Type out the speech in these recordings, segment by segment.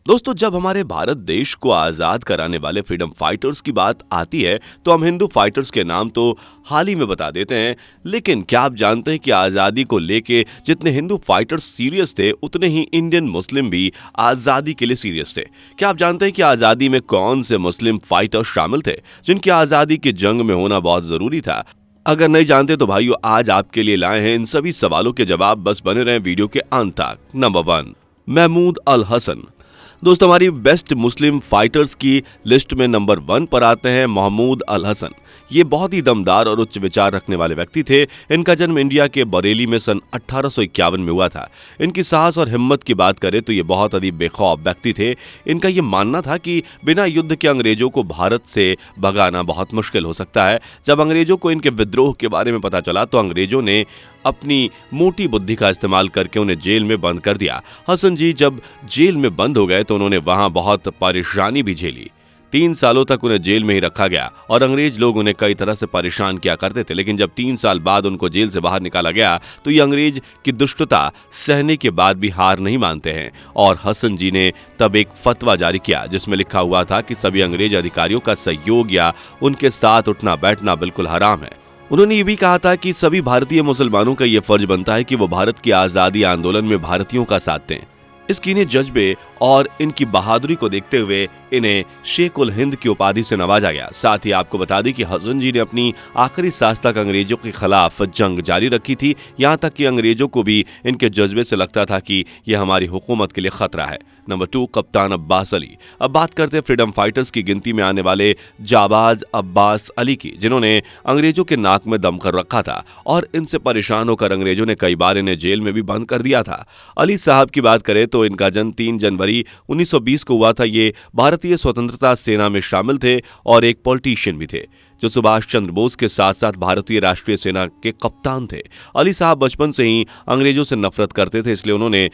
दोस्तों, जब हमारे भारत देश को आजाद कराने वाले फ्रीडम फाइटर्स की बात आती है तो हम हिंदू फाइटर्स के नाम तो हाल ही में बता देते हैं, लेकिन क्या आप जानते हैं कि आजादी को लेके जितने हिंदू फाइटर्स सीरियस थे उतने ही इंडियन मुस्लिम भी आजादी के लिए सीरियस थे। क्या आप जानते हैं कि आजादी में कौन से मुस्लिम फाइटर्स शामिल थे जिनकी आजादी की जंग में होना बहुत जरूरी था? अगर नहीं जानते तो भाइयों, आज आपके लिए लाए हैं इन सभी सवालों के जवाब। बस बने रहें वीडियो के अंत तक। नंबर 1, महमूद अल हसन। दोस्तों, हमारी बेस्ट मुस्लिम फाइटर्स की लिस्ट में नंबर 1 पर आते हैं महमूद अल हसन। ये बहुत ही दमदार और उच्च विचार रखने वाले व्यक्ति थे। इनका जन्म इंडिया के बरेली में सन 1851 में हुआ था। इनकी साहस और हिम्मत की बात करें तो ये बहुत अधिक बेखौफ व्यक्ति थे। इनका ये मानना था कि बिना युद्ध के अंग्रेजों को भारत से भगाना बहुत मुश्किल हो सकता है। जब अंग्रेजों को इनके विद्रोह के बारे में पता चला तो अंग्रेजों ने अपनी मोटी बुद्धि का इस्तेमाल करके उन्हें जेल में बंद कर दिया। हसन जी जब जेल में बंद हो गए तो उन्होंने वहां बहुत परेशानी भी झेली। 3 सालों तक उन्हें जेल में ही रखा गया और अंग्रेज लोग उन्हें कई तरह से परेशान किया करते थे। लेकिन जब 3 साल बाद उनको जेल से बाहर निकाला गया तो ये अंग्रेज की दुष्टता सहने के बाद भी हार नहीं मानते हैं और हसन जी ने तब एक फतवा जारी किया जिसमें लिखा हुआ था कि सभी अंग्रेज अधिकारियों का सहयोग या उनके साथ उठना बैठना बिल्कुल हराम है। उन्होंने ये भी कहा था कि सभी भारतीय मुसलमानों का ये फर्ज बनता है कि वो भारत की आजादी आंदोलन में भारतीयों का साथ दें। इस कीने जज्बे और इनकी बहादुरी को देखते हुए इन्हें शेख उल हिंद की उपाधि से नवाजा गया। साथ ही आपको बता दें कि हसन जी ने अपनी आखिरी सांस तक अंग्रेजों के खिलाफ जंग जारी रखी थी, यहाँ तक कि अंग्रेजों को भी इनके जज्बे से लगता था कि यह हमारी हुकूमत के लिए खतरा है। नंबर 2, कप्तान अब्बास अली। अब बात करते हैं फ्रीडम फाइटर्स की गिनती में आने वाले जाबाज अब्बास अली की, जिन्होंने अंग्रेजों के नाक में दम कर रखा था और इनसे परेशान होकर अंग्रेजों ने कई बार इन्हें जेल में भी बंद कर दिया था। अली साहब की बात करें तो इनका जन्म 3 जनवरी 1920 को हुआ था। ये भारतीय स्वतंत्रता सेना में शामिल थे और एक पॉलिटिशियन भी थे जो सुभाष चंद्र बोस के साथ साथ भारतीय राष्ट्रीय सेना के कप्तान थे। अली साहब बचपन से ही अंग्रेजों से नफरत करते थे, इसलिए उन्होंने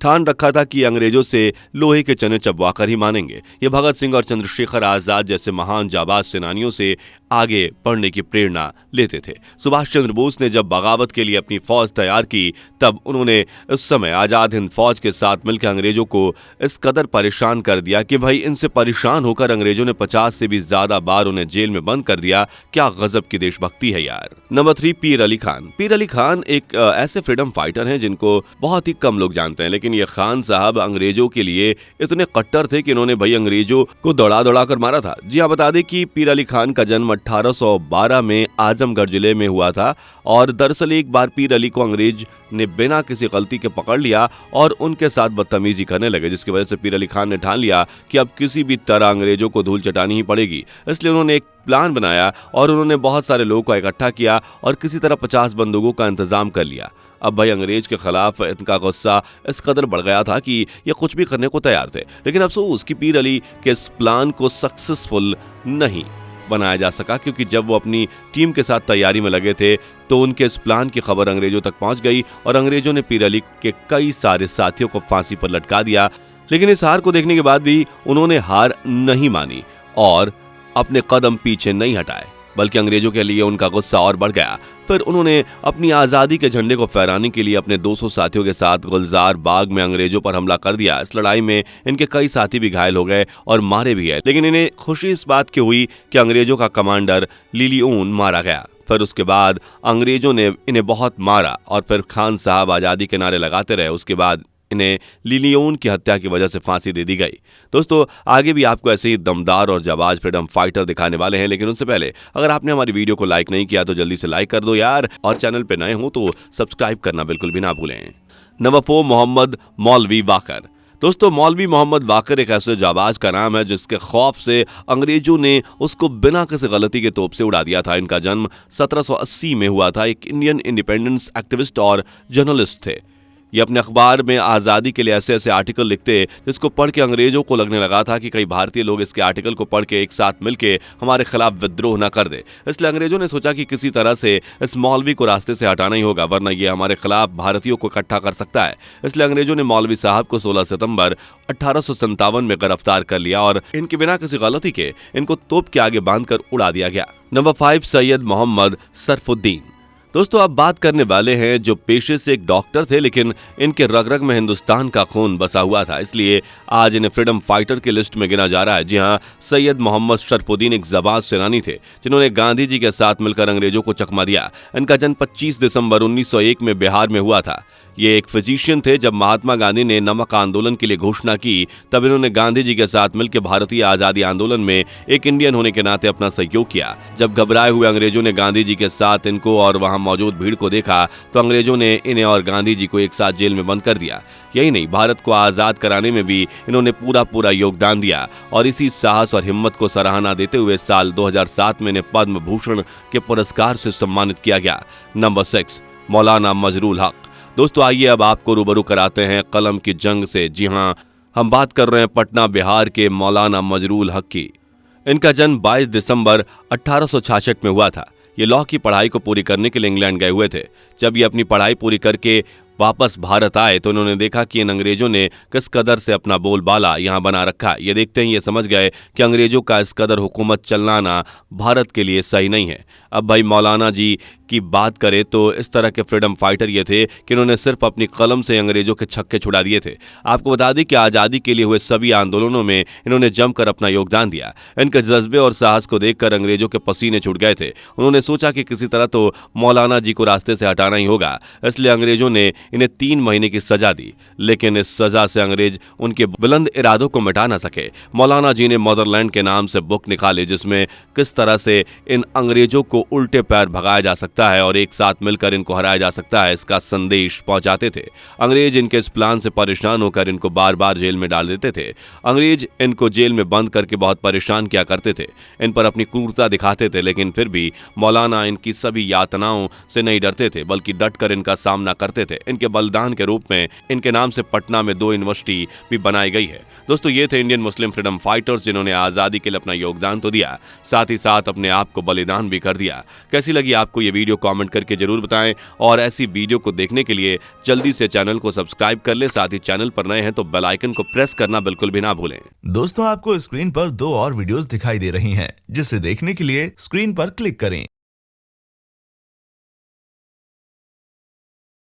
ठान रखा था कि अंग्रेजों से लोहे के चने चबवाकर ही मानेंगे। ये भगत सिंह और चंद्रशेखर आजाद जैसे महान जाबाज सेनानियों से आगे बढ़ने की प्रेरणा लेते थे। सुभाष चंद्र बोस ने जब बगावत के लिए अपनी फौज तैयार की तब उन्होंने उस समय आजाद हिंद फौज के साथ मिलकर अंग्रेजों को इस कदर परेशान कर दिया कि भाई इनसे परेशान होकर अंग्रेजों ने 50 से भी ज्यादा बार उन्हें जेल में बंद कर दिया। क्या गजब की देशभक्ति है यार। नंबर 3, पीर अली खान। पीर अली खान एक ऐसे फ्रीडम फाइटर हैं जिनको बहुत ही कम लोग जानते हैं, लेकिन ये खान साहब अंग्रेजों के लिए इतने कट्टर थे कि इन्होंने भाई अंग्रेजों को दौड़ा दौड़ा कर मारा था। जी हाँ, बता दें कि पीर अली खान का जन्म 1812 में आजमगढ़ जिले में हुआ था और दरअसल एक बार पीर अली को अंग्रेज ने बिना किसी गलती के पकड़ लिया और उनके साथ बदतमीजी करने लगे, जिसकी वजह से पीर अली खान ने ठान लिया कि अब किसी भी तरह अंग्रेजों को धूल चटानी ही पड़ेगी। इसलिए उन्होंने एक प्लान बनाया और उन्होंने बहुत सारे लोगों को इकट्ठा किया और किसी तरह 50 बंदूकों का इंतजाम कर लिया। अब भाई अंग्रेज के खिलाफ इनका गुस्सा इस कदर बढ़ गया था कि ये कुछ भी करने को तैयार थे, लेकिन अफसोस कि पीर अली के इस प्लान को सक्सेसफुल नहीं बनाया जा सका, क्योंकि जब वो अपनी टीम के साथ तैयारी में लगे थे तो उनके इस प्लान की खबर अंग्रेजों तक पहुंच गई और अंग्रेजों ने पीर अली के कई सारे साथियों को फांसी पर लटका दिया। लेकिन इस हार को देखने के बाद भी उन्होंने हार नहीं मानी और अपने कदम पीछे नहीं हटाए, बल्कि अंग्रेजों के लिए उनका गुस्सा और बढ़ गया। फिर उन्होंने अपनी आज़ादी के झंडे को फहराने के लिए अपने 200 साथियों के साथ गुलजार बाग में अंग्रेजों पर हमला कर दिया। इस लड़ाई में इनके कई साथी भी घायल हो गए और मारे भी गए, लेकिन इन्हें खुशी इस बात की हुई कि अंग्रेजों का कमांडर लिलियोन मारा गया। फिर उसके बाद अंग्रेजों ने इन्हें बहुत मारा और फिर खान साहब आज़ादी के नारे लगाते रहे। उसके बाद इन्हें लिलियोन की हत्या की वजह से फांसी दे दी गई। दोस्तों, आगे भी आपको ऐसे ही दमदार और जाबाज फ्रीडम फाइटर दिखाने वाले हैं, लेकिन उससे पहले अगर आपने हमारी वीडियो को लाइक नहीं किया तो जल्दी से लाइक कर दो यार, और चैनल पे नए हो तो सब्सक्राइब करना बिल्कुल भी ना भूलें। नंबर 4, मोहम्मद मौलवी वाकर। दोस्तों, मौलवी मोहम्मद वाकर एक ऐसे जाबाज का नाम है जिसके खौफ से अंग्रेजों ने उसको बिना किसी गलती के तोप से उड़ा दिया था। इनका जन्म 1780 में हुआ था। एक इंडियन इंडिपेंडेंस एक्टिविस्ट और जर्नलिस्ट थे। ये अपने अखबार में आज़ादी के लिए ऐसे ऐसे आर्टिकल लिखते जिसको पढ़ के अंग्रेजों को लगने लगा था कि कई भारतीय लोग इसके आर्टिकल को पढ़ के एक साथ मिलके हमारे खिलाफ विद्रोह न कर दे। इसलिए अंग्रेजों ने सोचा कि किसी तरह से इस मौलवी को रास्ते से हटाना ही होगा, वरना ये हमारे खिलाफ भारतीयों को इकट्ठा कर सकता है। इसलिए अंग्रेजों ने मौलवी साहब को 16 सितंबर 1857 में गिरफ्तार कर लिया और इनके बिना किसी गलती के इनको तोप के आगे बांधकर उड़ा दिया गया। नंबर 5, सैयद मोहम्मद सरफुद्दीन। दोस्तों अब बात करने वाले हैं जो पेशे से एक डॉक्टर थे, लेकिन इनके रग रग में हिंदुस्तान का खून बसा हुआ था, इसलिए आज इन्हें फ्रीडम फाइटर की लिस्ट में गिना जा रहा है। जी हाँ, सैयद मोहम्मद शरफुद्दीन एक जाबाज सेनानी थे जिन्होंने गांधी जी के साथ मिलकर अंग्रेजों को चकमा दिया। इनका जन्म 25 दिसंबर 1901 में बिहार में हुआ था। ये एक फिजिशियन थे। जब महात्मा गांधी ने नमक आंदोलन के लिए घोषणा की, तब इन्होंने गांधी जी के साथ मिलकर भारतीय आजादी आंदोलन में एक इंडियन होने के नाते अपना सहयोग किया। जब घबराए हुए अंग्रेजों ने गांधी जी के साथ इनको और वहां मौजूद भीड़ को देखा, तो अंग्रेजों ने इन्हें और गांधी जी को एक साथ जेल में बंद कर दिया। यही नहीं, भारत को आजाद कराने में भी इन्होंने पूरा योगदान दिया और इसी साहस और हिम्मत को सराहना देते हुए साल 2007 में इन्हें पद्म भूषण के पुरस्कार से सम्मानित किया गया। नंबर 6, मौलाना मजरूल हक। दोस्तों आइए अब आपको रूबरू कराते हैं कलम की जंग से। जी हां, हम बात कर रहे हैं पटना बिहार के मौलाना मजरूल हक की। इनका जन्म 22 दिसंबर 1866 में हुआ था। ये लॉ की पढ़ाई को पूरी करने के लिए इंग्लैंड गए हुए थे। जब ये अपनी पढ़ाई पूरी करके वापस भारत आए तो उन्होंने देखा कि इन अंग्रेजों ने किस कदर से अपना बोलबाला यहाँ बना रखा। ये देखते ही ये समझ गए कि अंग्रेजों का इस कदर हुकूमत चलाना भारत के लिए सही नहीं है। अब भाई मौलाना जी की बात करें तो इस तरह के फ्रीडम फाइटर ये थे कि इन्होंने सिर्फ अपनी कलम से अंग्रेजों के छक्के छुड़ा दिए थे। आपको बता दें कि आज़ादी के लिए हुए सभी आंदोलनों में इन्होंने जमकर अपना योगदान दिया। इनके जज्बे और साहस को देखकर अंग्रेजों के पसीने छूट गए थे। उन्होंने सोचा कि किसी तरह तो मौलाना जी को रास्ते से हटाना ही होगा, इसलिए अंग्रेजों ने इन्हें 3 महीने की सजा दी। लेकिन इस सजा से अंग्रेज उनके बुलंद इरादों को मिटा ना सके। मौलाना जी ने मदरलैंड के नाम से बुक निकाले, जिसमें किस तरह से इन अंग्रेजों को उल्टे पैर भगाया जा सकता है और एक साथ मिलकर इनको हराया जा सकता है, इसका संदेश पहुंचाते थे। अंग्रेज इनके इस प्लान से परेशान होकर इनको बार बार जेल में डाल देते थे। अंग्रेज इनको जेल में बंद करके बहुत परेशान किया करते थे, इन पर अपनी क्रूरता दिखाते थे, लेकिन फिर भी मौलाना इनकी सभी यातनाओं से नहीं डरते थे, बल्कि डटकर इनका सामना करते थे। इनके बलिदान के रूप में इनके नाम से पटना में 2 यूनिवर्सिटी भी बनाई गई है। दोस्तों ये थे इंडियन मुस्लिम फ्रीडम फाइटर्स जिन्होंने आजादी के लिए अपना योगदान तो दिया, साथ ही साथ अपने आप को बलिदान भी कर दिया। कैसी लगी आपको ये वीडियो कमेंट करके जरूर बताएं और ऐसी वीडियो को देखने के लिए जल्दी से चैनल को सब्सक्राइब कर ले। साथ ही चैनल पर नए हैं तो बेल आइकन को प्रेस करना बिल्कुल भी ना भूलें। दोस्तों आपको स्क्रीन पर 2 और वीडियोस दिखाई दे रही हैं, जिसे देखने के लिए स्क्रीन पर क्लिक करें।